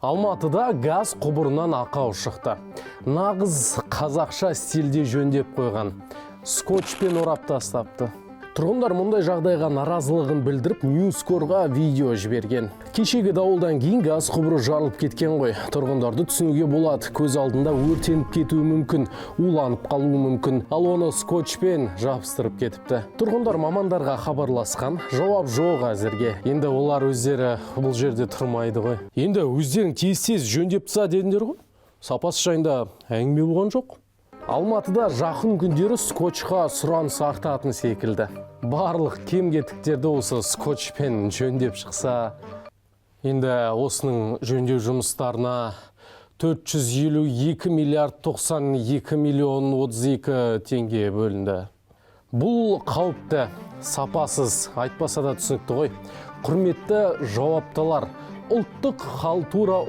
Алматыда газ құбырынан ақау шықты. Нағыз қазақша стильде жөндеп қойған. Скотчпен орап тастапты. Тұрғындар мұндай жағдайға наразылығын білдіріп, Ньюскорға видео жіберген. Кешегі дауылдан кейін газ құбыры жарылып кеткен ғой. Тұрғындарды түсінуге болады. Көз алдында өртеніп кетуі мүмкін, уланып қалуы мүмкін. Ал оны скотчпен жабыстырып кетіпті. Тұрғындар мамандарға хабарласқан, жауап жоқ әзірге. Енді олар өздері бұл жерде тұрмайды ғой. Енді өздерің тез жөндеп таста дедіңдер ғой. Сапасы жайында әңгіме болған жоқ. Алматыда жақын күндері скотчқа сұраныс артатын секілді. Барлық кем-кетіктерді осы скотчпен жөндеп шықса, енді осының жөндеу жұмыстарына 452 миллиард 92 миллион 32 теңге бөлінді. Бұл қауіпті, сапасыз, айтпаса да түсінікті ғой. Құрметті жауаптылар, ұлттық халтура